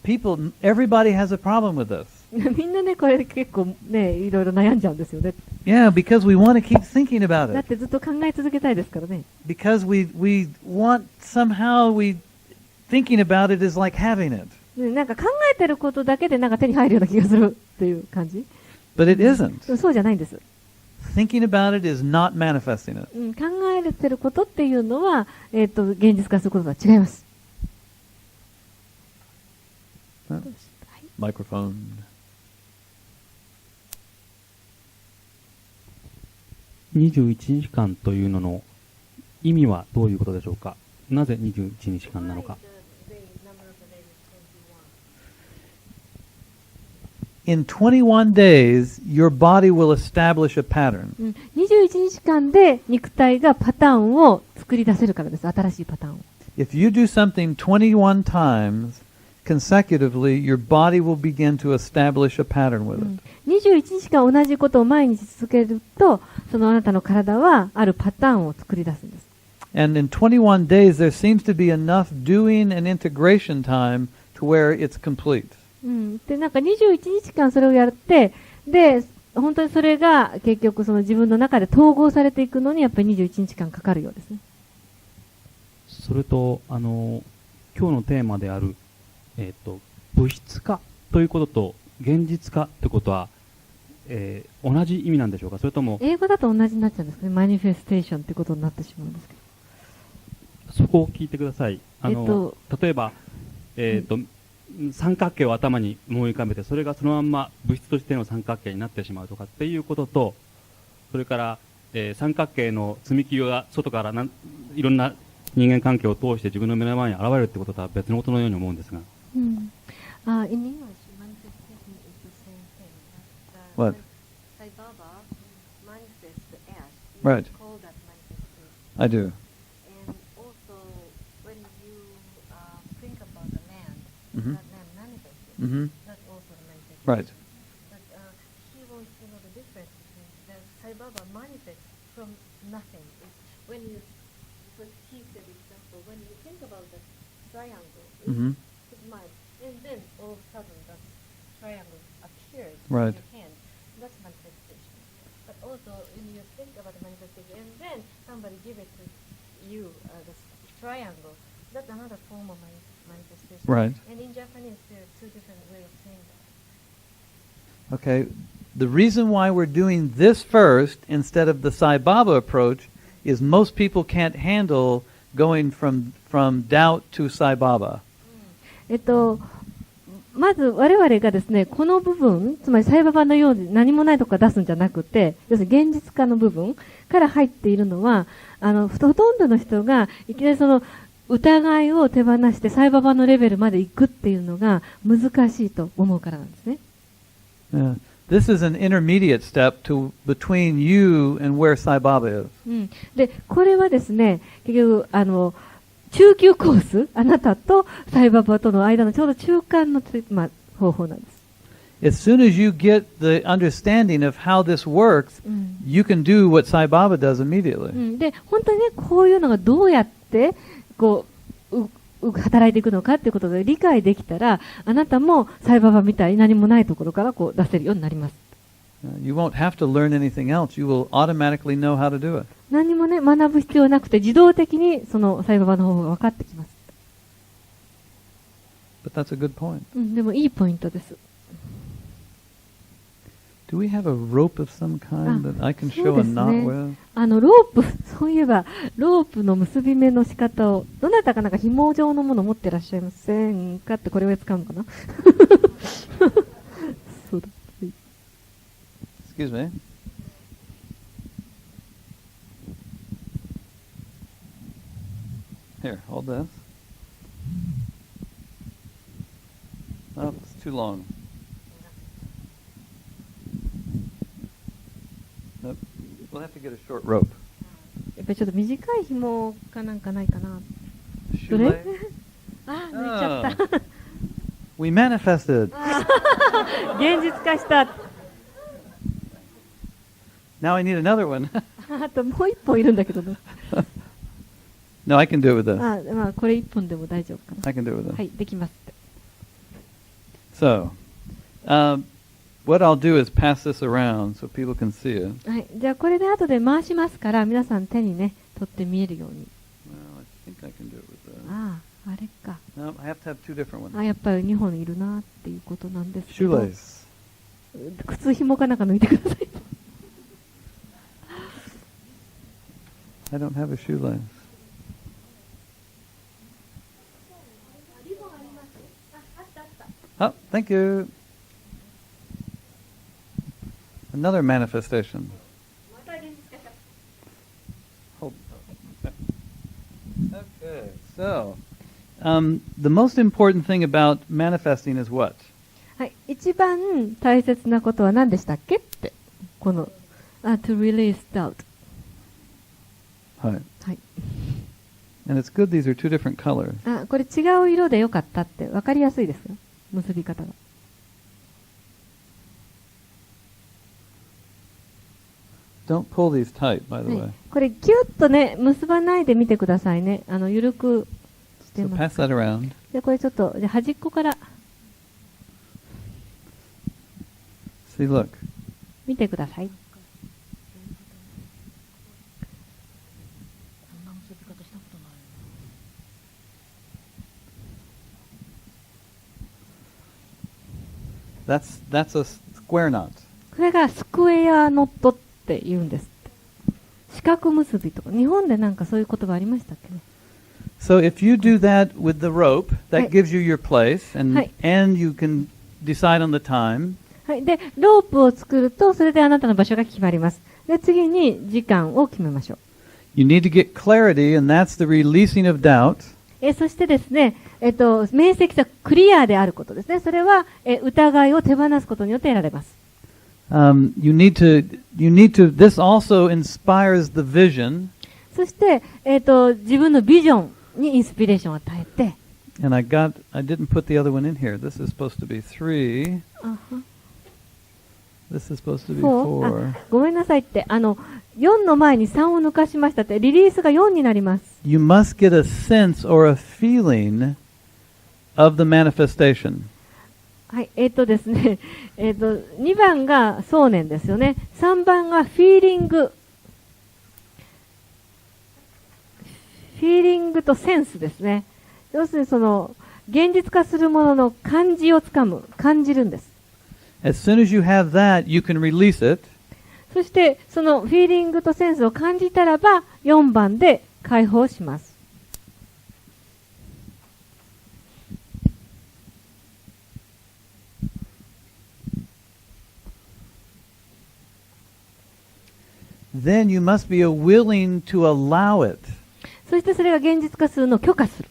People, everybody has a problem with this. みんなね、これ結構ね、いろいろ悩んじゃうんですよね。Yeah, because we want to keep thinking about だっ it. てずっと考え続けたいですからね。Because we want somehow thinking about it is like having it. ね、なんか考えてることだけでなんか手に入るような気がするっていう感じ。But it isn't. そうじゃないんです。Thinking about it is not manifesting it. 考えてることっていうのは、現実化することとは違います。Microphone. 21日間というのの意味はどういうことでしょうか。なぜ21日間なのか。In 21 days, your body will establish a pattern. 21日間で肉体がパターンを作り出せるからです。新しいパターンを。If you do something 21 times consecutively, your body will begin to establish a pattern with it. 21日間同じことを毎日続けると、そのあなたの体はあるパターンを作り出すんです。And in 21 days, there seems to be enough doing and integration time to where it's complete. で、なんか21日間それをやって、で、本当にそれが結局その自分の中で統合されていくのにやっぱり21日間かかるようですね。それと、今日のテーマである、物質化ということと現実化ということは、同じ意味なんでしょうか。それとも英語だと同じになっちゃうんですかね。マニフェステーションということになってしまうんですけど。そこを聞いてください。例えば、三角形を頭に思い浮かべて、それがそのまんま物質としての三角形になってしまうとかっていうことと、それから、三角形の積み木が外からいろんな人間関係を通して自分の目の前に現れるってこととは別のことのように思うんですが。In English, manifestation is the same thing. What? Sai Baba manifests the ash. Right. Call that manifestation. I do. And also, when you think about the land, Mhm. that land manifests. Mhm. That's also the manifestation. Right. But he wants to know the difference between the Sai Baba manifests from nothing. When you, he said example, when you think about the triangle, Mhm. his mind, and then all of a sudden that triangle appears Right. in your hand. That's manifestation. But also when you think about the manifestation, and then somebody give it to you, the triangle, that's another form of manifestation. Right. And in Japanese, there are two different ways of saying that. Okay. The reason why we're doing this first instead of the Sai Baba approach is most people can't handle going from doubt to Sai Baba. まず我々がですね、この部分、つまりサイババのように何もないとこから出すんじゃなくて、要するに現実化の部分から入っているのは、ほとんどの人がいきなりその疑いを手放してサイババのレベルまで行くっていうのが難しいと思うからなんですね。Yeah. This is an intermediate step between you and where Sai Baba is. で、これはですね、結局、中級コース、あなたとサイババとの間のちょうど中間の、方法なんです。As soon as you get the understanding of how this works, you can do what Sai Baba does immediately. で、本当にね、こういうのがどうやって、働いていくのかっていうことが理解できたら、あなたもサイババみたいに何もないところから出せるようになります。You won't have to learn anything else. You will automatically know how to do it. 何もね、学ぶ必要なくて、自動的にそのサイババの方法が分かってきます。But that's a good point. でもいいポイントです。Do we have a rope of some kind that I can そ show う a ですね。knot with? ロープ、そういえば、ロープの結び目の仕方を、どなたかなんか紐状のものを持ってらっしゃいませんかって、これを使うのかなそうだ。Excuse me. Here, hold this. Oh, it's too long. Nope. We'll have to get a short rope. やっぱりちょっと短い紐かなんかないかな。ど Shoelace? れ抜いちゃった。We manifested. 現実化した。Now I need another one. あともう一本いるんだけどな。No, I can do it with this. これ一本でも大丈夫かな。I can do it with this. はい、できますって。So, what I'll do is pass this around so people can see it. はい。じゃあこれで後で回しますから、皆さん手にね、取って見えるように。Well, I think I can do it with that. ああ、あれか。No, I have to have two different ones. あ、やっぱり2本いるなっていうことなんですけど。Shoelace. 靴紐かなんか抜いてください。I don't have a shoelace. Oh, thank you. Another manifestation. Hold. Okay, so the most important thing about manifesting is what? はい。一番大切なことは何でしたっけって。この、to release doubt。はい。はい。And it's good these are two different colors. あ、これ違う色でよかったって分かりやすいですよ。結び方が。Don't pull these tight, by the は way. い、これキュッとね、結ばないで見てくださいね。ゆるくして So ます pass that around. で、これちょっと、じゃ端っこから See, look. 見てください。That's a square knot. これがスクエアノットって言うんですって。四角結びとか、日本でなんかそういう言葉ありましたっけね。So if you do that with the rope, that はい。 gives you your place, はい。 and you can decide on the time. はい。で、ロープを作ると、それであなたの場所が決まります。で、次に時間を決めましょう。You need to get clarity, and that's the releasing of doubt. そしてですね、明晰さ、クリアであることですね。それは、疑いを手放すことによって得られます。You need to, this also inspires the vision. そして、自分のビジョンにインスピレーションを与えて、And I didn't put the other one in here. This is supposed to be 3. This is supposed to be 4. ごめんなさいって、4の前に3を抜かしましたって、リリースが4になります。You must get a sense or a feeling of the manifestation. はい、ですね、2番が想念ですよね。3番がフィーリング。フィーリングとセンスですね。要するにその、現実化するものの感じをつかむ、感じるんです。As soon as you have that, you can release it. そして、そのフィーリングとセンスを感じたらば、4番で解放します。Then you must be willing to allow it. そしてそれが現実化するのを許可する。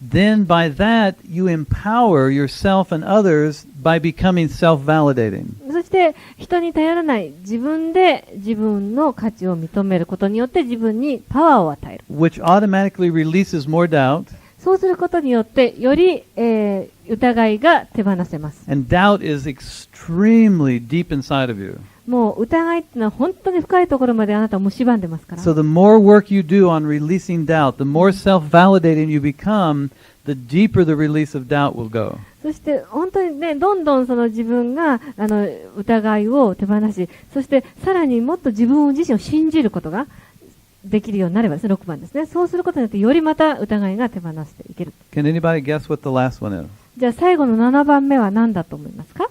Then by that, you empower yourself and others by becoming self-validating. そして人に頼らない自分で自分の価値を認めることによって自分にパワーを与える。Which automatically releases more doubt. そうすることによってより、疑いが手放せます。And doubt is extremely deep inside of you. もう疑いってのは本当に深いところまであなたを蝕んでますから。So the more work you do on releasing doubt, the more self-validating you become, the deeper the release of doubt will go. そして本当にね、どんどんその自分が疑いを手放し、そしてさらにもっと自分自身を信じることができるようになればですね、6番ですね。そうすることによってよりまた疑いが手放していける。Can anybody guess what the last one is? じゃあ最後の7番目は何だと思いますか？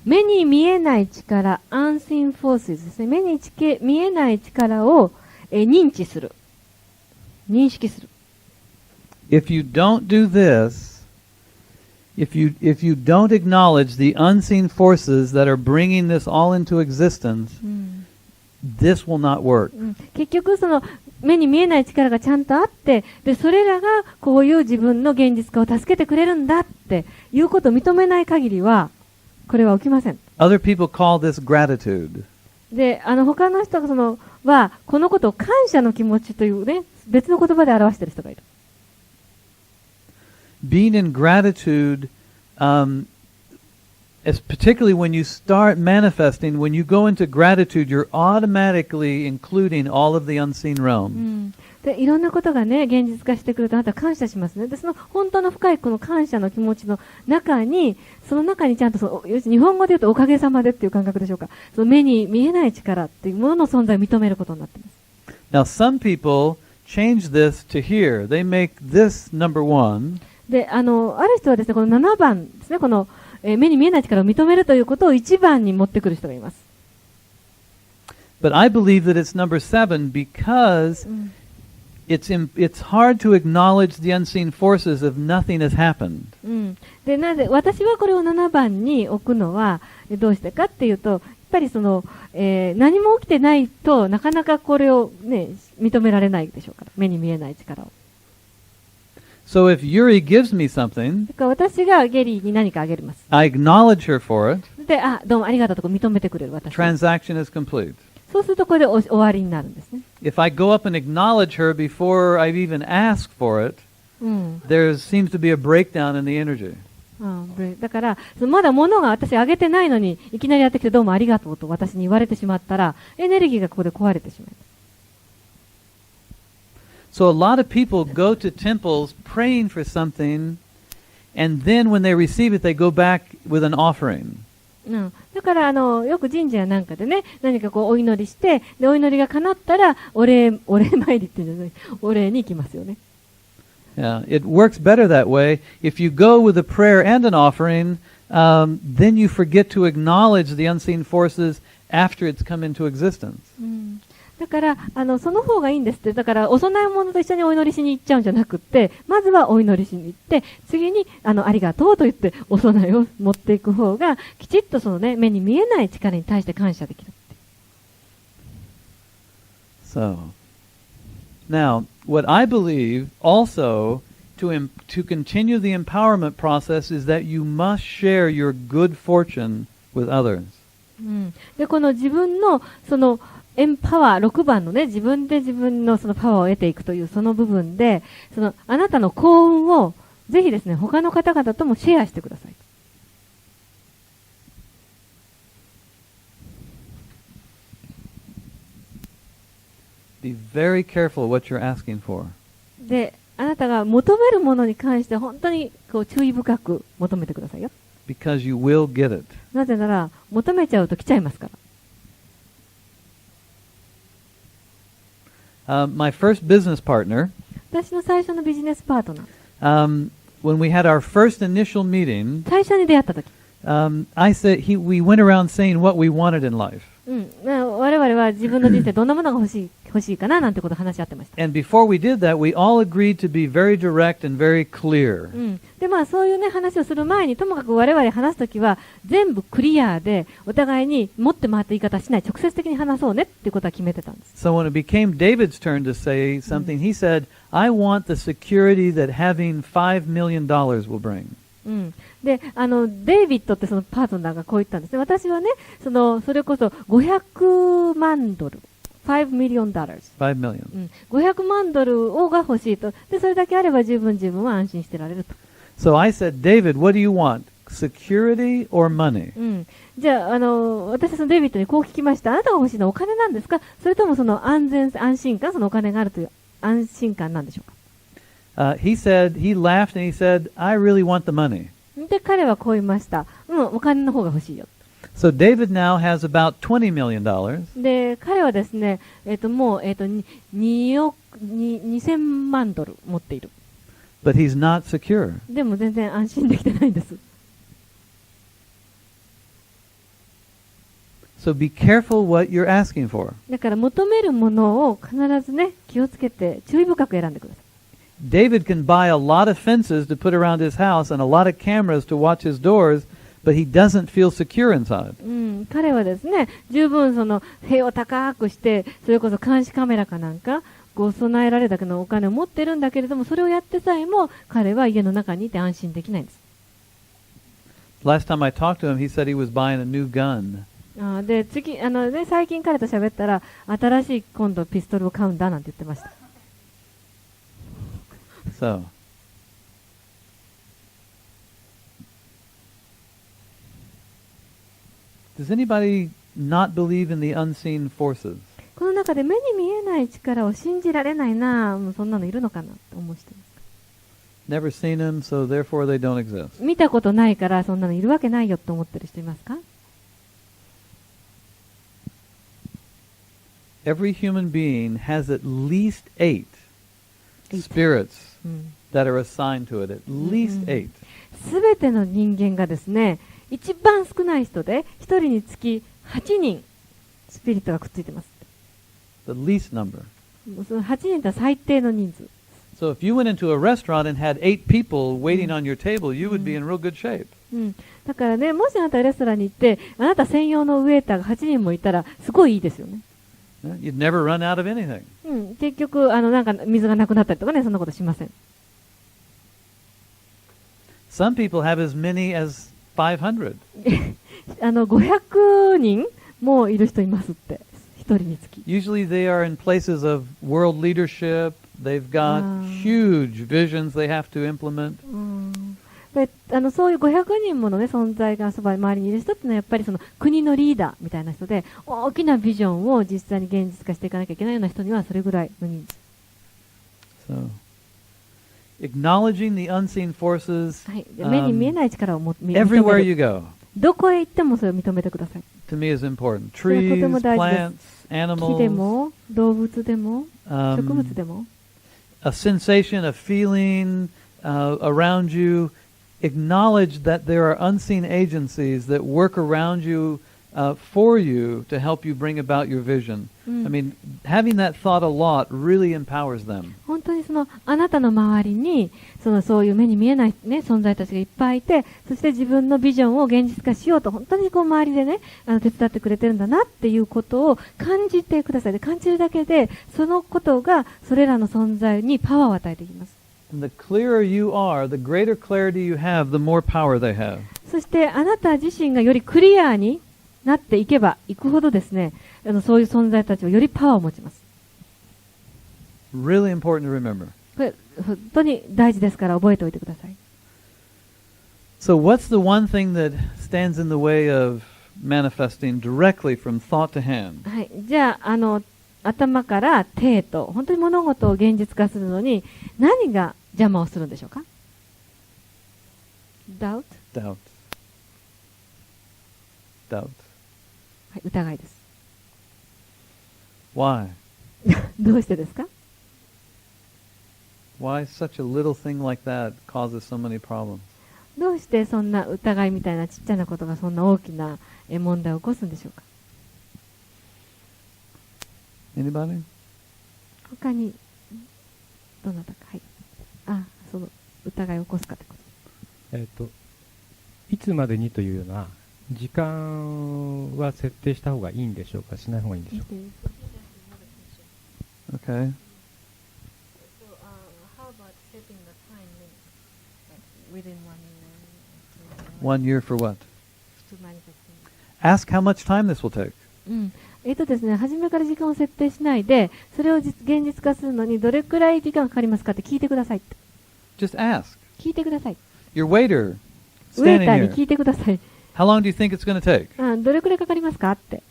目に見えない力、unseen forces ですね。目に見えない力を、認知する。認識する。If you don't do this, if you don't acknowledge the unseen forces that are bringing this all into existence, this will not work. 結局その目に見えない力がちゃんとあって、でそれらがこういう自分の現実化を助けてくれるんだっていうことを認めない限りはこれは起きません。Other people call this gratitude. で、他の人は、このことを感謝の気持ちというね、別の言葉で表している人がいる。Being in gratitude, particularly when you start manifesting, when you go into gratitude, you're automatically including all of the unseen realm. で、いろんなことがね、現実化してくると、あなたは感謝しますね。で、その本当の深いこの感謝の気持ちの中に、その中にちゃんと要するに日本語で言うとおかげさまでっていう感覚でしょうか。その目に見えない力っていうものの存在を認めることになっています。Now, some people change this to here. They make this number one. で、ある人はですね、この7番ですね、この、目に見えない力を認めるということを1番に持ってくる人がいます。But I believe that it's number 7 because it's hard to acknowledge the unseen forces if nothing has happened. で、なぜ、私はこれを7番に置くのは、どうしてかっていうと、やっぱり何も起きてないとなかなかこれをね、認められないでしょうから、目に見えない力を。So if Yuri gives me something, だから私がゲリーに何かあげます。I acknowledge her for it. で、どうもありがとうと認めてくれる私。Transaction is complete. そうするとこれで終わりになるんですね。If I go up and acknowledge her before I've even asked for it, there seems to be a breakdown in the energy. だから、まだ物が私あげてないのに、いきなりやってきてどうもありがとうと私に言われてしまったら、エネルギーがここで壊れてしまいます。So a lot of people go to temples praying for something, and then when they receive it, they go back with an offering. だから、よく神社やなんかでね、何かこうお祈りして、で、お祈りが叶ったら、お礼参りっていうんじゃない、お礼に行きますよね。Yeah, it works better that way. If you go with a prayer and an offering, then you forget to acknowledge the unseen forces after it's come into existence. だから、その方がいいんですって。だから、お供え物と一緒にお祈りしに行っちゃうんじゃなくって、まずはお祈りしに行って、次に、ありがとうと言って、お供えを持っていく方が、きちっとそのね、目に見えない力に対して感謝できる。So, now, what I believe also to continue the empowerment process is that you must share your good fortune with others. で、この自分の、エンパワー、6番のね、自分で自分のそのパワーを得ていくというその部分で、あなたの幸運を、ぜひですね、他の方々ともシェアしてください。Be very careful what you're asking for. で、あなたが求めるものに関して本当にこう注意深く求めてくださいよ。Because you will get it. なぜなら、求めちゃうと来ちゃいますから。My first business partner, 私の最初のビジネスパートナー、when we had our first initial meeting, 最初に出会った時、I said we went around saying what we wanted in life. 我々は自分の人生どんなものが欲しいかななんてことを話し合ってました。And before we did that, we all agreed to be very direct and very clear. で、そういうね、話をする前に、ともかく我々話すときは、全部クリアで、お互いに持って回った言い方しない、直接的に話そうねっていうことは決めてたんです。So when it became David's turn to say something, he said, I want the security that having $5 million will bring. で、デイビッドってそのパートナーがこう言ったんですね。私はね、それこそ500万ドル。$5 million。$5 million. 500万ドルが欲しいと。で、それだけあれば十分は安心してられると。So I said, David, what do you want? Security or money? じゃあ、私はそのデイビッドにこう聞きました。あなたが欲しいのはお金なんですか？それともその安心感、そのお金があるという安心感なんでしょうか？ He laughed and he said, I really want the money. で、彼はこう言いました。お金の方が欲しいよ。So David now has about $20 million. で、彼はですね、もう、2000万ドル持っている。But he's not secure. でも全然安心できてないんです。So be careful what you're asking for. だから求めるものを必ずね、気をつけて注意深く選んでください。David can buy a lot of fences to put around his house and a lot of cameras to watch his doors, but he doesn't feel secure inside. 彼はですね、十分塀を高くして、それこそ監視カメラかなんか、備えられるだけのお金を持ってるんだけれども、それをやってさえも、彼は家の中にいて安心できないんです。Last time I talked to him, he said he was buying a new gun. で、最近彼と喋ったら、新しい今度ピストルを買うんだなんて言ってました。So, does anybody not believe in the unseen forces? この中で目に見えない力を信じられないな、もうそんなのいるのかなと思う人ですか？ Never seen them, so therefore they don't exist. 見たことないからそんなのいるわけないよと思ってる人いますか？ Every human being has at least eight spirits that are assigned to it. At least eight. すべての人間がですね、一番少ない人で一人につき8人スピリットがくっついてます。The least number. その8人とは最低の人数。So if you went into a restaurant and had 8 people waiting on your table, you would be in real good shape. だからね、もしあなたレストランに行って、あなた専用のウェイターが8人もいたら、すごいいいですよね。You'd never run out of anything. 結局、なんか水がなくなったりとかね、そんなことしません。Some people have as many as 500. 500人もいる人いますって、一人につき。Usually they are in places of world leadership. They've got huge visions they have to implement. でそういう500人もの、ね、存在が周りにいる人ってのはやっぱりその国のリーダーみたいな人で大きなビジョンを実際に現実化していかなきゃいけないような人にはそれぐらいの人数。So, acknowledging the unseen forces, はい、目に見えない力を認め everywhere る。 you go, どこへ行ってもそれを認めてください。to me is important. それはとても Trees, 大事 plants, です。木で animals, も動物でも植物でも。a sensation, a feeling around you. Acknowledge that there are unseen agencies that work around you for you to help you bring about your vision. I mean, having that thought a lot really empowers them. 本当にあなたの周りにそういう目に見えない、ね、存在たちがいっぱいいて、そして自分のビジョンを現実化しようと本当に周りでね手伝ってくれてるんだなっていうことを感じてください。で感じるだけでそのことがそれらの存在にパワーを与えていきます。And the clearer you are, the greater clarity you have, the more power they have. そしてあなた自身がよりクリアになっていけばいくほどですね、そういう存在たちはよりパワーを持ちます。Really important to remember. これ本当に大事ですから覚えておいてください。So what's the one thing that stands in the way of manifesting directly from thought to hand? はい、じゃあ頭から手へと本当に物事を現実化するのに何が邪魔をするんでしょうか？ Doubt? Doubt. Doubt. はい、疑いです。Why? どうしてですか？ Why such a little thing like that causes so many problems? どうしてそんな疑いみたいなちっちゃなことがそんな大きな問題を起こすんでしょうか？ Anybody? 他にどなたか、はい、その疑いを起こすかってこと。いつまでにというような時間は設定した方がいいんでしょうか、しない方がいいんでしょうか。Okay. One year for what? Ask how much time this will take. ですね、初めから時間を設定しないで、それを現実化するのにどれくらい時間がかかりますかって聞いてくださいって。Just ask. 聞いてください。Your waiter ウェイ standing ターに here. 聞いてください。How long do you think it's going to take? どれくらいかかりますかって。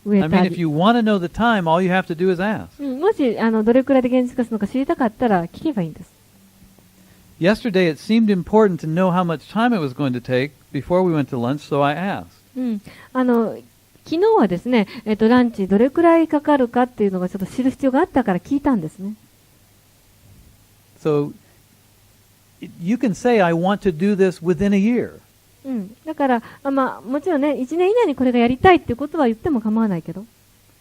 ウェイ I タ mean, ー if に。you want to know the time, all you have to do is ask. もしどれくらいで現実化するのか知りたかったら聞けばいいんです。Yesterday, it seemed important to know how much time it was going to take before we went to lunch, so I asked. 昨日はですね、ランチどれくらいかかるかっていうのがちょっと知る必要があったから聞いたんですね。So you can say, I want to do this within a year. だから、もちろんね、1年以内にこれがやりたいっていうことは言っても構わないけど。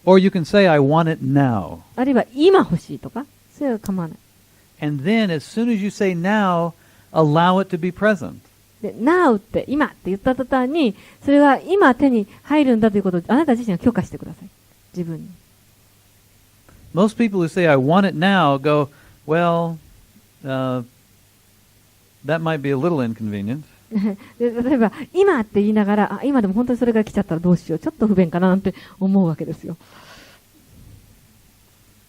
Or you can say, I want it now. あるいは今欲しいとか、それは構わない。And then, as soon as you say now, allow it to be present. で、now って今って言った途端に、それは今手に入るんだということをあなた自身が許可してください。自分に。Most people who say, I want it now, go, well, that might be a little inconvenient. で例えば、今って言いながら、今でも本当にそれが来ちゃったらどうしよう。ちょっと不便かななんて思うわけですよ。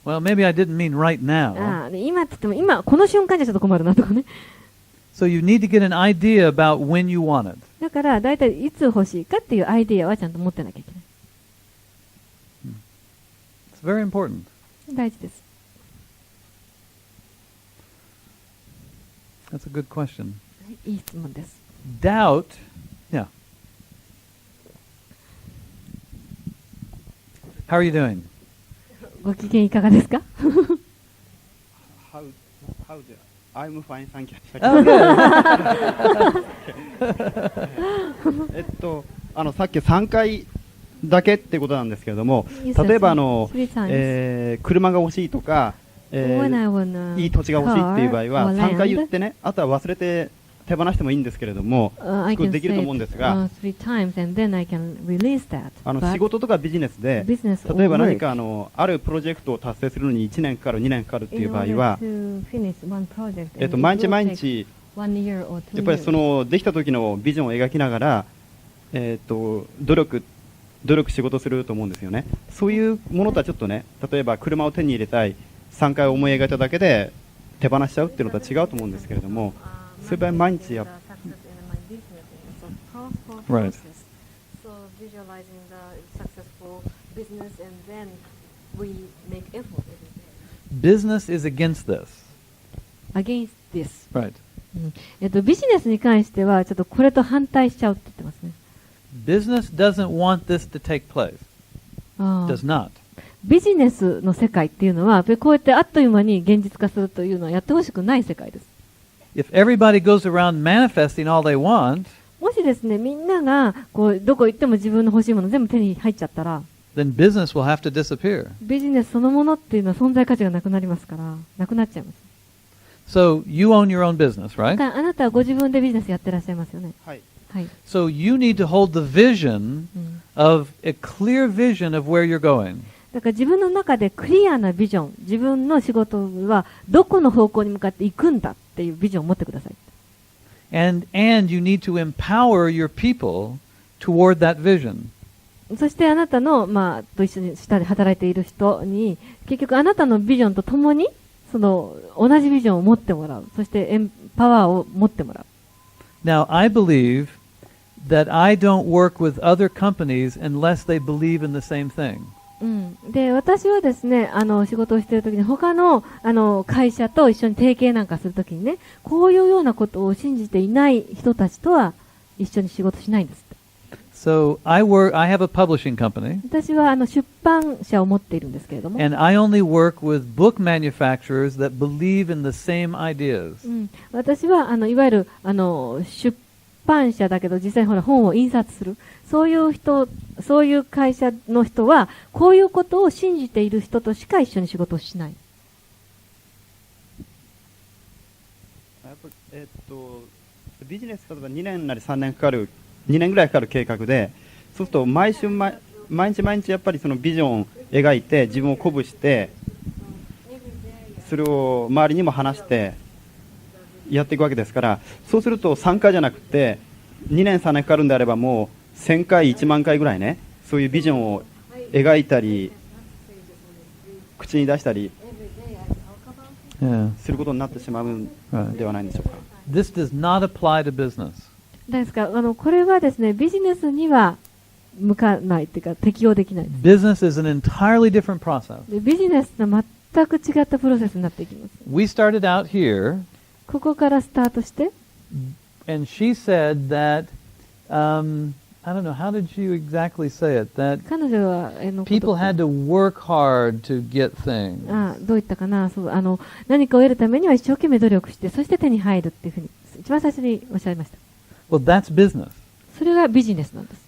Well, maybe I didn't mean right now. で今って言っても、今、この瞬間じゃちょっと困るなとかね。So you need to get an idea about when you want it. だから、だいたいいつ欲しいかっていうアイディアはちゃんと持ってなきゃいけない。It's very important. 大事です。That's a good question. いい質問です。Doubt, yeah. How are you doing? ご機嫌いかがですか？ How do I'm fine, thank you. Oh, good. さっき3回だけってことなんですけれども、例えば車が欲しいとか、いい土地が欲しいっていう場合は3回言ってね、あとは忘れて手放してもいいんですけれども、できると思うんですが、仕事とかビジネスで、例えば何かあるプロジェクトを達成するのに1年かかる、2年かかるっていう場合は、毎日毎日、やっぱりそのできた時のビジョンを描きながら、努力仕事すると思うんですよね。そういうものとはちょっとね、例えば車を手に入れたい、3回思い描いただけで手放しちゃうっていうのとは違うと思うんですけれども、そういう場合毎日やっRight. So visualizing the successful business and then we make effort every day. Business is against this. Against this. Right. ビジネスに関してはちょっとこれと反対しちゃうって言ってますね。Business doesn't want this to take place. Does not. ビジネスの世界っていうのは、こうやってあっという間に現実化するというのはやってほしくない世界です。If everybody goes around manifesting all they want, もしですね、みんながこうどこ行っても自分の欲しいもの全部手に入っちゃったら、then business will have to disappear. ビジネスそのものっていうのは存在価値がなくなりますから、なくなっちゃいます。So you own your own business, right? あなたはご自分でビジネスやってらっしゃいますよね。はい。はい。So you need to hold the vision of a clear vision of where you're going. だから自分の中でクリアなビジョン、自分の仕事はどこの方向に向かって行くんだっていうビジョンを持ってください。And you need to empower your people toward that vision. そしてあなたの、と一緒に下で働いている人に、結局あなたのビジョンとともに、その、同じビジョンを持ってもらう。そしてエンパワーを持ってもらう。Now, I believe that I don't work with other companies unless they believe in the same thing. で、私はですね、仕事をしているときに他の、会社と一緒に提携なんかするときにね、こういうようなことを信じていない人たちとは一緒に仕事しないんですって。So I have a publishing company. 私は出版社を持っているんですけれども。And I only work with book manufacturers that believe in the same ideas. 私はいわゆる、出版社だけど実際ほら本を印刷する。そういう会社の人は、こういうことを信じている人としか一緒に仕事をしない。ビジネス例えば2年なり3年かかる、2年ぐらいかかる計画で、そうすると毎日やっぱりそのビジョンを描いて、自分を鼓舞して、それを周りにも話してやっていくわけですから、そうすると3回じゃなくて、2年3年かかるんであればもう1000回、1万回ぐらいね、そういうビジョンを描いたり、口に出したりすることになってしまうんではないんでしょうか。This does not apply to business. ですから、これはですね、ビジネスには向かないというか適用できないです。Business is an entirely different process. でビジネスとは全く違ったプロセスになっていきます。We started out here, ここからスタートして、and she said that, I don't know, how did you exactly say it? That 彼女はpeople had to work hard to get things. どういったかな、何かを得るためには一生懸命努力して、そして手に入るっていうふうに一番最初におっしゃいました。Well, that's business. それがビジネスなんです。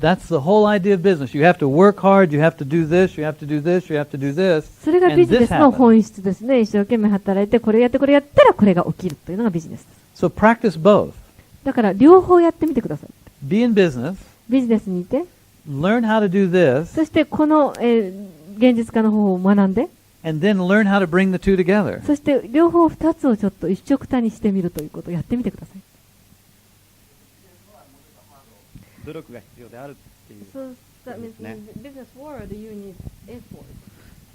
That's the whole idea of business. You have to work hard, you have to do this, you have to do this, you have to do this. それがビジネスの本質ですね。一生懸命働いて、これやってこれやったらこれが起きるというのがビジネスです。So practice both. だから両方やってみてください。Be in business. ビジネスにいて、learn how to do this. そしてこの、現実化の方法を学んで、and then learn how to bring the two together. そして両方二つをちょっと一緒くたにしてみるということをやってみてください。努力が必要であるっていう。So that means ね in the business world you need effort.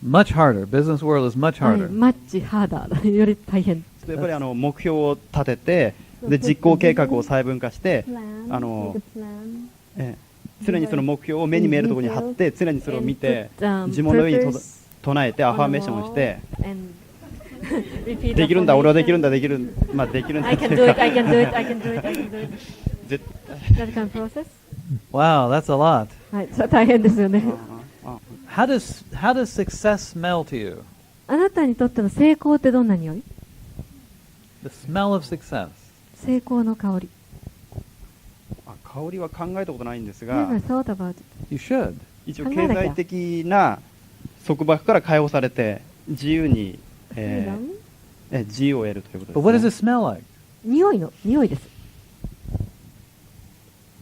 Much harder. Business world is much はい、 harder. マッチハーダーだ。より大変。やっぱり目標を立てて、で実行計画を細分化して、常にその目標を目に見えるところに貼って、常にそれを見て、自分の上に唱えてアファーメーションをして、できるんだ、俺はできるんだ、できるんだ、まあできるんだ I って can いう do it, か I can do it, I can do it, I can do it. 絶 That kind of process? Wow, that's a lot. はい、それ大変ですよね。あ How does success smell to you? あなたにとっての成功ってどんな匂い？ The smell of success. 成功の香り。香りは考えたことないんですが Never thought about it. You should. 一応経済的な束縛から解放されて自由に、自由を得るということ But what で does す、 it ね。 smell like? 匂いです。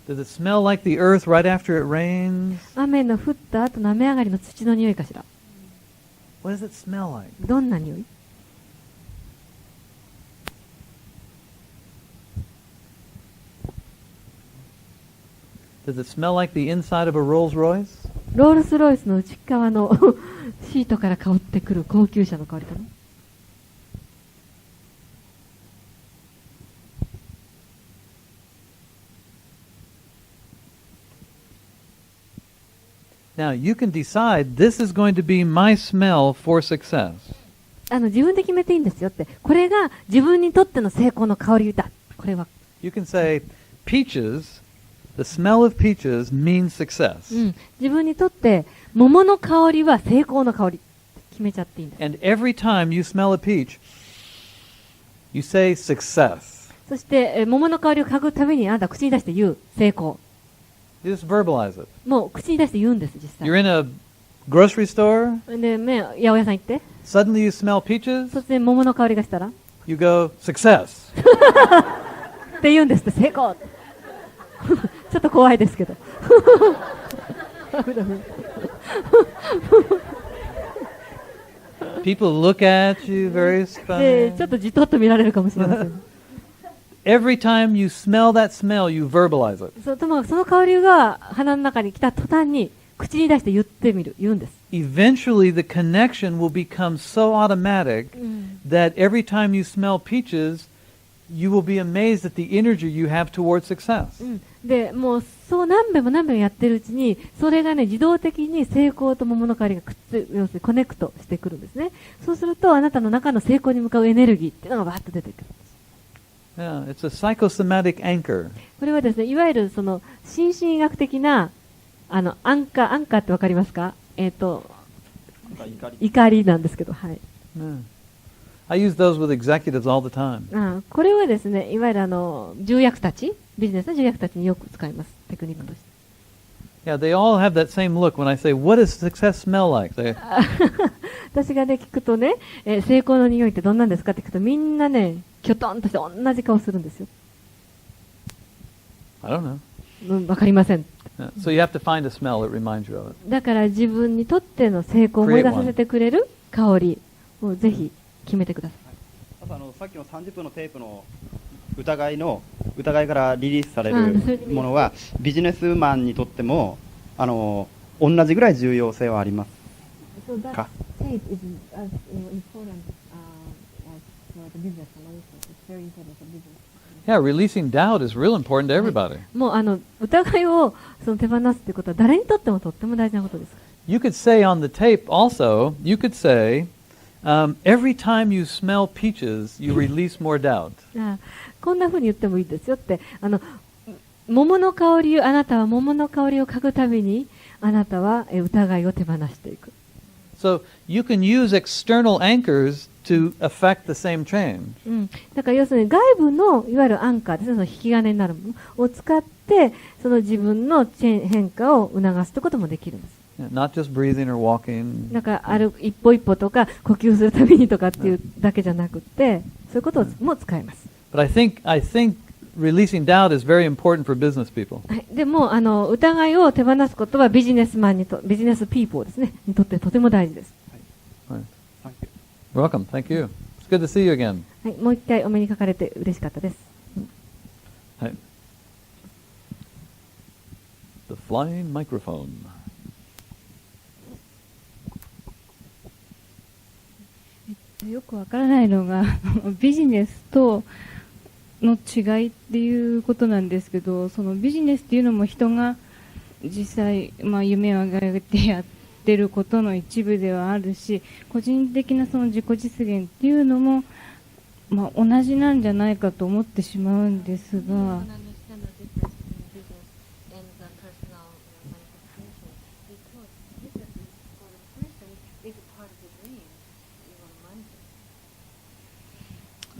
Does it smell like the earth right after it rains? 雨の降った後の雨上がりの土の匂いかしら。What does it smell like? どんな匂い？ Does it smell like the inside of a Rolls Royce? ロールスロイスの内側のシートから香ってくる高級車の香りかな。Now, you can decide this is going to be my smell for success. 自分で決めていいんですよって。これが自分にとっての成功の香りだ。これは。You can say, peaches, the smell of peaches means success. 自分にとって桃の香りは成功の香り。決めちゃっていいんです。 And every time you smell a peach, you say success. そして、桃の香りを嗅ぐたびにあなた口に出して言う。成功。You just verbalize it. もう口に出して言うんです、実際。 You're in a grocery store, で、八百屋さん行って、 suddenly you smell peaches, 突然桃の香りがしたらっ you go, success. て言うんですって、成功ちょっと怖いですけど。People look at you very で、 funny. ちょっとじとっと見られるかもしれません。Every time you smell that smell, you verbalize it. その香りが鼻の中に来た途端に口に出して言ってみる、言うんです。Eventually, the connection will become so automatic that every time you smell peaches, you will be amazed at the energy you have towards success. で、もうそう何遍もやってるうちに、それがね、自動的に成功と桃の香りが要するにコネクトしてくるんですね。そうすると、あなたの中の成功に向かうエネルギーっていうのがバーッと出てくる。Yeah, it's a psychosomatic anchor. これはですね、いわゆるその心身医学的なアンカーってわかりますか？怒りなんですけど、はい。Yeah. I use those with executives all the time. これはですね、いわゆる重役たち、ビジネスの重役たちによく使います、テクニックとして。Yeah, they all have that same look when I say, "What does success smell like?" They, 私がね、聞くとね、成功の匂いってどんなんですかって聞くと、みんなね、きょとんとして同じ顔するんですよ。I don't know. わかりません。Yeah. So you have to find a smell that reminds you of it. だから自分にとっての成功を思い出させてくれる香りをぜひ決めてください。あとさっきの30分のテープの疑いからリリースされるものはビジネスマンにとっても同じぐらい重要性はありますか？ Yeah, releasing doubt is real important to everybody. もう疑いを手放すということは誰にとってもとっても大事なことです。You could say on the tape also, you could say, every time you smell peaches, you release more doubt. こんな風に言ってもいいですよって、桃の香りを、あなたは桃の香りを嗅ぐたびに、あなたは疑いを手放していく。So you can use external anchors to affect the same change. だから要するに外部のいわゆるアンカーですね、その引き金になるものを使って、その自分の変化を促すということもできるんです。Not just breathing or walking. なんか一歩一歩とか呼吸するたびにとかっていうだけじゃなくて、そういうことも使えます。But I think releasing doubt is very important for business people. はい、でも疑いを手放すことはビジネスピーポーですねにとってとても大事です。Right. Welcome. Thank you. It's good to see you again. はい、もう一回お目にかかれて嬉しかったです。はい。flying microphone. よくわからないのがビジネスとの違いっていうことなんですけど、そのビジネスっていうのも人が実際、夢を描いてやってることの一部ではあるし、個人的なその自己実現っていうのも、同じなんじゃないかと思ってしまうんですが、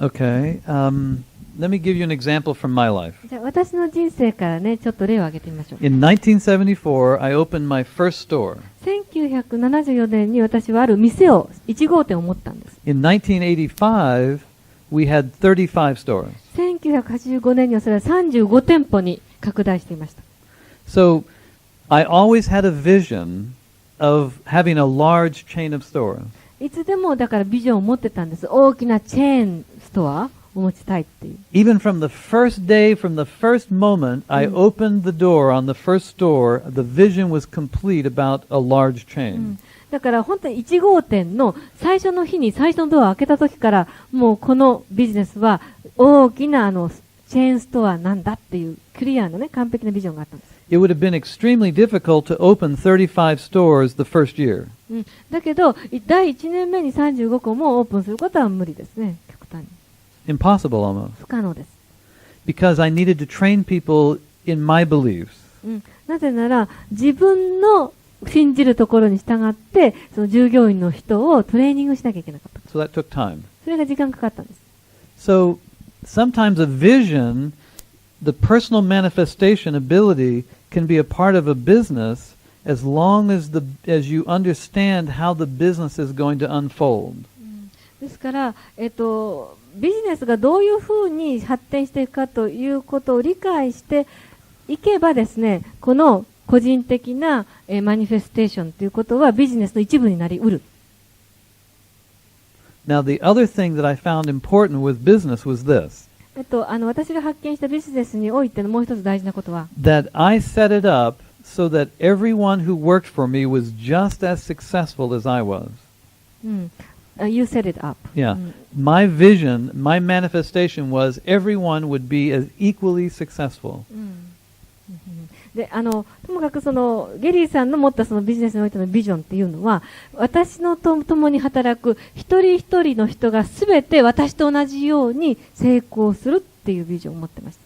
Okay. Let me give you an example from my life. じゃあ私の人生からね、ちょっと例を挙げてみましょう。In 1974, I opened my first store. 1974年に私はある店を、1号店を持ったんです。In 1985, we had 35 stores. 1985年にはそれは35店舗に拡大していました。So, I always had a vision of having a large chain of stores. いつでもだからビジョンを持ってたんです。大きなチェーンストアを持ちたいっていう。Even from the first day, from the first moment I opened the door on the first store, the vision was complete about a large chain. だから本当に1号店の最初の日に最初のドアを開けた時からもうこのビジネスは大きなチェーンストアなんだっていうクリアなね、完璧なビジョンがあったんです。It would have been extremely difficult to open 35 stores the first year. だけど第1年目に35個もオープンすることは無理ですね。極端に。Impossible almost. 不可能です。Because I needed to train people in my beliefs. なぜなら自分の信じるところに従ってその従業員の人をトレーニングしなきゃいけなかった。So that took time. それが時間かかったんです。So sometimes a vision, the personal manifestation ability can be a part of a business as long as you understand how the business is going to unfold. ですから、ビジネスがどういうふうに発展していくかということを理解していけばですね、この個人的な、マニフェステーションということはビジネスの一部になりうる。Now the other thing that I found important with business was this. 私が発見したビジネスにおいてのもう一つ大事なことは、That I set it up so that everyone who worked for me was just as successful as I was. You set it up. Yeah. My vision, my manifestation was everyone would be as equally successful. でともかくそのゲリーさんの持ったそのビジネスにおいてのビジョンっていうのは、私のと共に働く一人一人の人がすべて私と同じように成功するっていうビジョンを持ってまし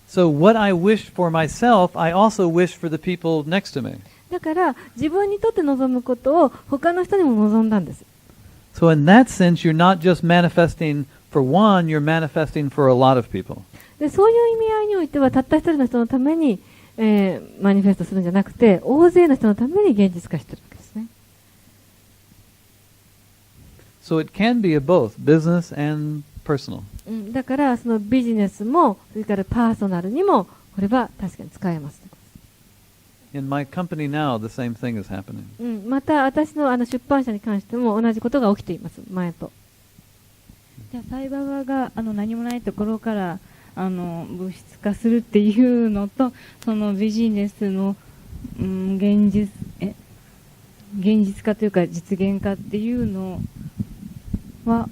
た。So what I wished for myself, I also wished for the people next to me. だから自分にとって望むことを他の人にも望んだんです。So in that sense, you're not just manifesting for one, you're manifesting for a lot of people. でそういう意味合いにおいてはたった一人の人のために、マニフェストするんじゃなくて大勢の人のために現実化してるわけですね。So it can be a both, business and personal. だからそのビジネスもそれからパーソナルにもこれは確かに使えます。In my company now, the same thing is happening. また私の出版社に関しても同じことが起きています。前と。じゃあサイババが何もないところから物質化するっていうのと、そのビジネスの、現実化というか実現化っていうのは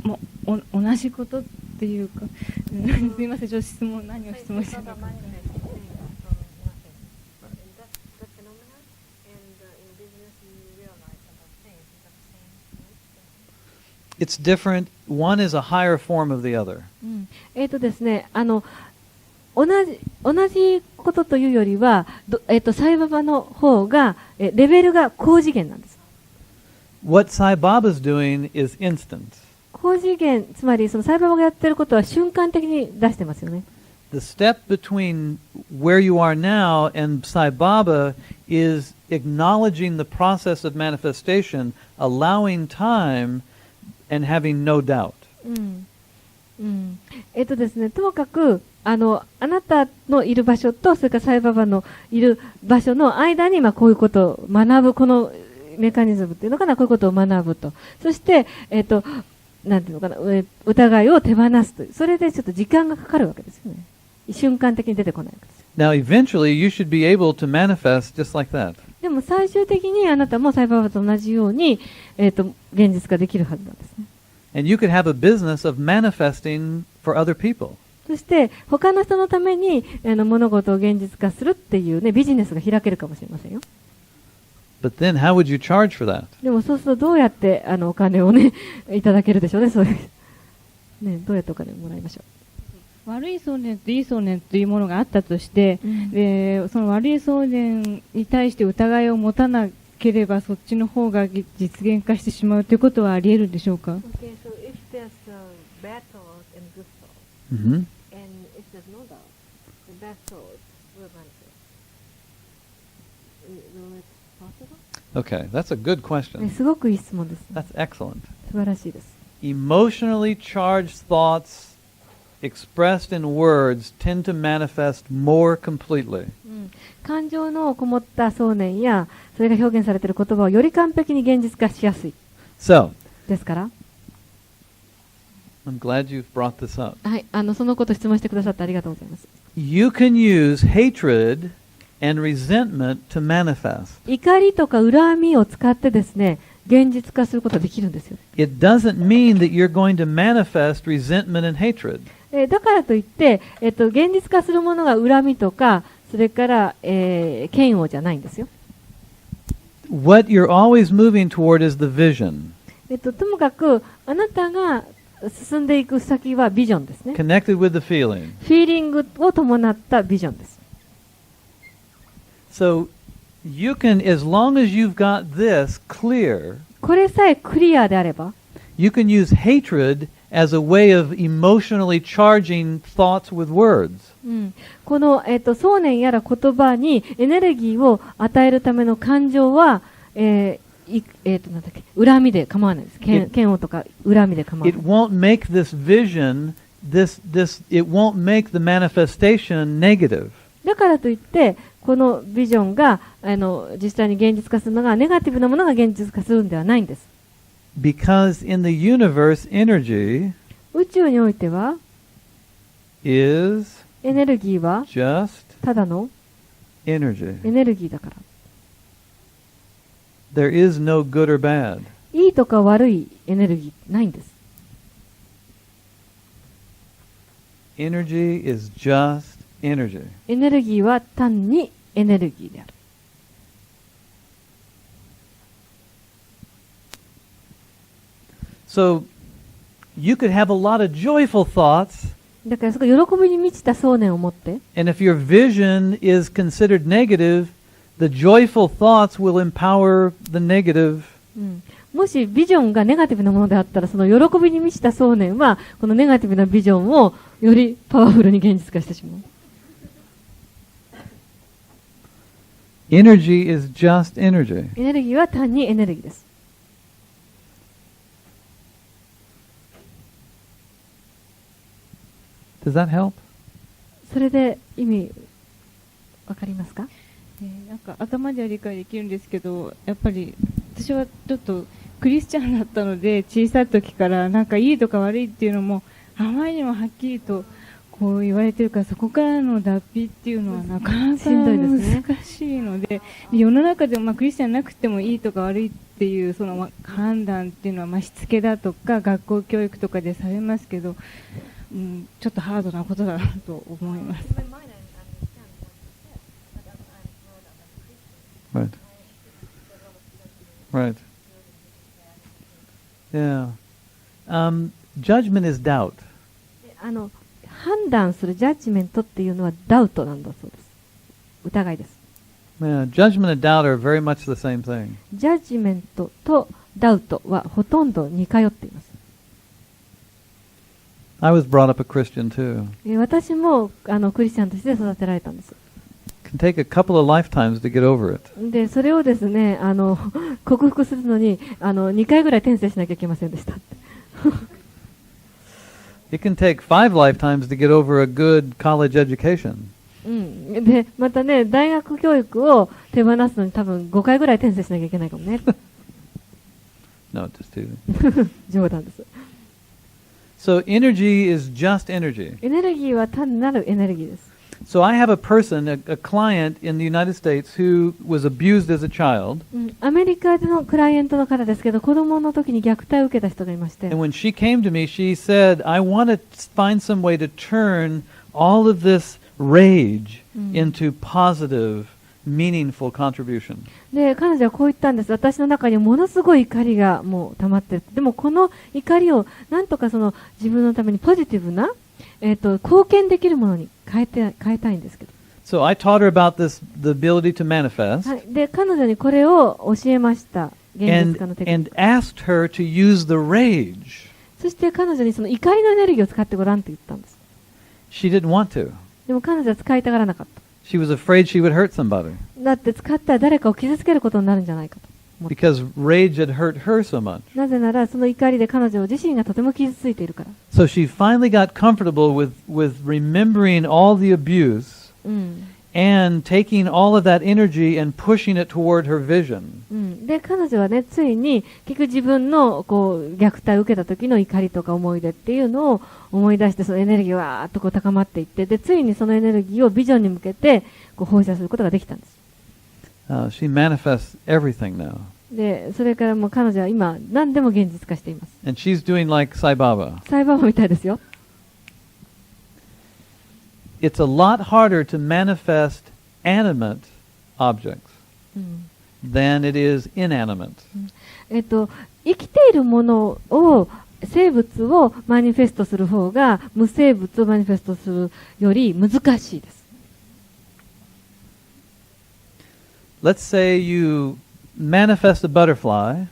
もう同じことっていうかすいません、何を質問してたか。It's different. One is a higher form of the other. ですね、同じことというよりは、サイババの方がレベルが高次元なんです。What Sai Baba is doing is instant. 高次元、つまりそのサイババがやっていることは瞬間的に出してますよね。The step between where you are now and Sai Baba is acknowledging the process of manifestation, allowing time, and having no doubt. ですね、ともかくあなたのいる場所とそれからサイババのいる場所の間にこういうことを学ぶ、このメカニズムっていうのかな、こういうことを学ぶと、そしてなんていうのかな、疑いを手放すという、それでちょっと時間がかかるわけですよね。瞬間的に出てこないわけです。Now, eventually, you should be able to manifest just like that. でも最終的にあなたもサイババと同じように、現実化できるはずなんですね。And you could have a business of manifesting for other people. そして他の人のために物事を現実化するっていうね、ビジネスが開けるかもしれませんよ。But then how would you charge for that? でもそうするとどうやってお金をね、いただけるでしょうね、そういう。ね、どうやってお金をもらいましょう。悪い想念といい想念というものがあったとして、でその悪い想念に対して疑いを持たなければそっちの方が実現化してしまうということはあり得るんでしょうか。 Okay, so if there's bad thoughts and good thoughts, Mm-hmm. and if there's no doubt, the bad thoughts will manifest. Will it possible? Okay, that's a good ね、 question. すごくいい質問です。 That's excellent. 素晴らしいです。Emotionally charged thoughts expressed in words tend to manifest more completely. 感情のこもった想念やそれが表現されている言葉をより完璧に現実化しやすい So, ですから、 I'm glad you've brought this up. はい、そのことを質問してくださってありがとうございます。 You can use hatred and resentment to manifest. 怒りとか恨みを使ってですね、現実化することができるんですよ。 It doesn't mean that you're going to manifest resentment and hatred. だからといって、現実化するものが恨みとか、それから、嫌悪じゃないんですよ。What you're always moving toward is the vision, ともかく、あなたが進んでいく先はビジョンですね。 connected with the feeling. フィーリングを伴ったビジョンです。So you can, as long as you've got this clear, これさえクリアであれば、you can use hatred as a way of emotionally charging thoughts with words. この、想念やら言葉にエネルギーを与えるための感情は、なんだっけ、恨みで構わないです。嫌悪とか恨みで構わな It い。won't make this vision, it won't make the manifestation negative. だからといって、このビジョンが実際に現実化するのがネガティブなものが現実化するんではないんです。Because in the universe, energy 宇宙においては is エネルギーは just ただの energy. エネルギーだから。There is no good or bad. いいとか悪いエネルギーないんです。Energy is just energy. エネルギーは単にエネルギーである。So you could have a lot of joyful thoughts, だからそこ喜びに満ちた想念を持って、 and if your vision is considered negative, the joyful thoughts will empower the negative. もしビジョンがネガティブなものであったら、その喜びに満ちた想念はこのネガティブなビジョンをよりパワフルに現実化してしまう。Energy is just energy. エネルギーは単にエネルギーです。Does that help? それで意味わかりますか？なんか頭では理解できるんですけど、やっぱり私はちょっとクリスチャンだったので、小さい時からなんかいいとか悪いっていうのもあまりにもはっきりとこう言われてるから、そこからの脱皮っていうのはなかなかしんどいですね。難しいので、世の中でもクリスチャンなくてもいいとか悪いっていうその判断っていうのはしつけだとか学校教育とかでされますけど、ちょっとハードなことだなと思います。Right. Right. Yeah. Judgment is doubt. 判断するジャッジメントっていうのはダウトなんだそうです。疑いです。Yeah, judgment and doubt are very much the same thing. ジャッジメントとダウトはほとんど似通っています。I was brought up a Christian too. 私もクリスチャンとして育てられたんです。It can take a couple of lifetimes to get over it. で、それをですね、克服するのに2回ぐらい転生しなきゃいけませんでした。It can take 5 lifetimes to get over a good college education. で、またね、大学教育を手放すのに多分5回ぐらい転生しなきゃいけないかもね。No, just teasing. 冗談です。So energy is just energy. エネルギーは単なるエネルギーです。So I have a person, a client in the United States who was abused as a child. アメリカでのクライアントの方ですけど、子供の時に虐待を受けた人がいまして、 And when she came to me, she said, I want to find some way to turn all of this rage into positive, meaningful contribution. で、彼女はこう言ったんです。私の中にものすごい怒りがもう溜まってる。でもこの怒りをなんとかその自分のためにポジティブな、貢献できるものに変えたいんですけど。So I taught her about this, the ability to manifest, はい。で、彼女にこれを教えました。現実化のテクニッ and asked her to use the rage. ク。そして彼女にその怒りのエネルギーを使ってごらんと言ったんです。She didn't want to. でも彼女は使いたがらなかった。She was afraid she would hurt somebody だって使ったら誰かを傷つけることになるんじゃないかと。because rage had hurt her so much. なぜならその怒りで彼女自身がとても傷ついているから。So she finally got comfortable with remembering all the abuse うん。 and taking all of that energy and pushing it toward her vision. うん、で彼女はね、ついに結局自分のこう虐待を受けた時の怒りとか思い出っていうのを思い出して、そのエネルギーがわーっとこう高まっていって、でついにそのエネルギーをビジョンに向けてこう放射することができたんです。She manifests everything now. でそれからもう彼女は今何でも現実化しています。 And she's doing like Sai Baba. サイバーマンみたいですよ。It's a lot harder to manifest animate objects うん、 than it is inanimate. 生きているものを生物をマニフェストする方が無生物をマニフェストするより難しいです。 Let's say you manifest a butterfly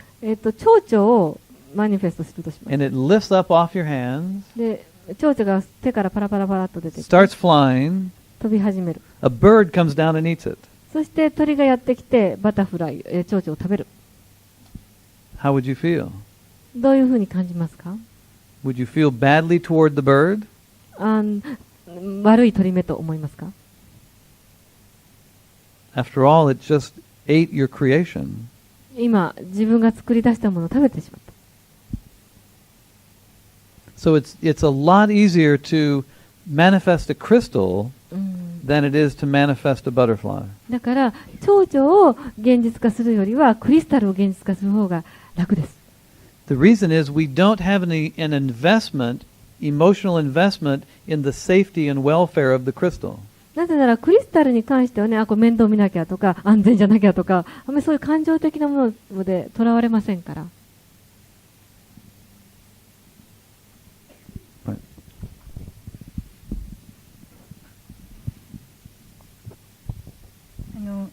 蝶々をマニフェストするとします。 and it lifts up off your hands, で蝶々が手からパラパラパラっと出てきて starts flying, 飛び始める。 a bird comes down and eats it. そして鳥がやってきてバタフライ、蝶々を食べる。 How would you feel? どういうふうに感じますか？ Would you feel badly toward the bird? 悪い鳥目と思いますか？ After all, it just ate your creation. 今自分が作り出したものを食べてしまった。 So it's a lot easier to manifest a crystal うん、 than it is to manifest a butterfly. だから蝶々を現実化するよりはクリスタルを現実化する方が楽です。 The reason is we don't have an investment, emotional investment in the safety and welfare of the crystal. なぜならクリスタルに関してはね、これ面倒見なきゃとか安全じゃなきゃとか、あんまりそういう感情的なものでとらわれませんから。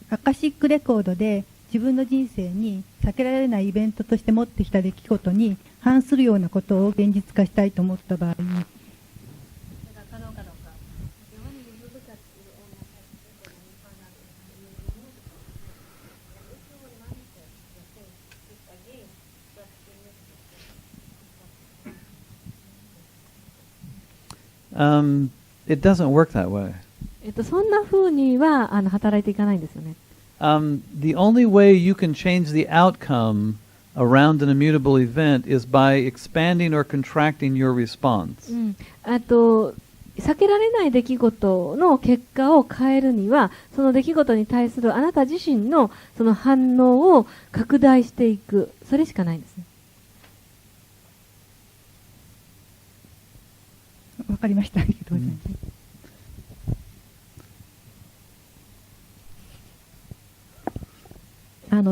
アカシックレコードで自分の人生に避けられないイベントとして持ってきた出来事に反するようなことを現実化したいと思った場合に、It doesn't work that way. そんな風には働いていかないんですよね。The only way you can change the outcome around an immutable event is by expanding or contracting your response. 避けられない出来事の結果を変えるには、その出来事に対するあなた自身のその反応を拡大していく、それしかないんですね。わかりました。ありがとうございます。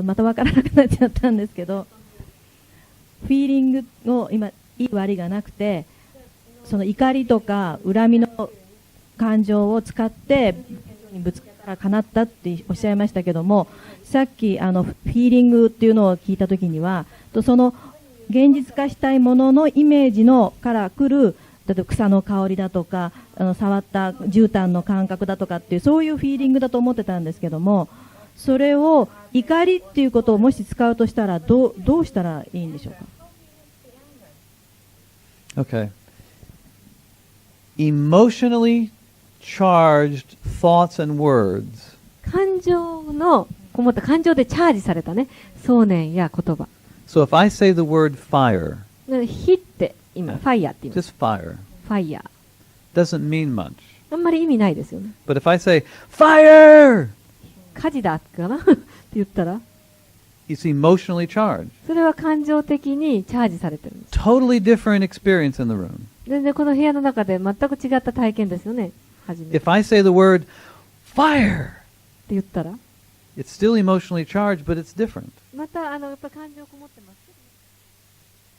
またわからなくなっちゃったんですけど、フィーリングの今いい悪いがなくて、その怒りとか恨みの感情を使ってぶつけたら叶ったっておっしゃいましたけども、さっきフィーリングっていうのを聞いたときには、その現実化したいもののイメージのから来る、例えば草の香りだとか触った絨毯の感覚だとかっていうそういうフィーリングだと思ってたんですけども、それを怒りっていうことをもし使うとしたらどうしたらいいんでしょうか。Okay. Emotionally charged thoughts and words 感情のこもった感情でチャージされたね、想念や言葉。So if I say the word fire, 火って今ファイヤーって言います。 just fire, ファイヤ doesn't mean much. あんまり意味ないですよね。 But if I say, fire! 火事だかなって言ったら、 It's emotionally charged. それは感情的にチャージされてるんです。 Totally different experience in the room. 全然この部屋の中で全く違った体験ですよね。初めて。っ If I say the word, fire! て言ったら、 It's still emotionally charged, but it's different. またやっぱ感情こもってます。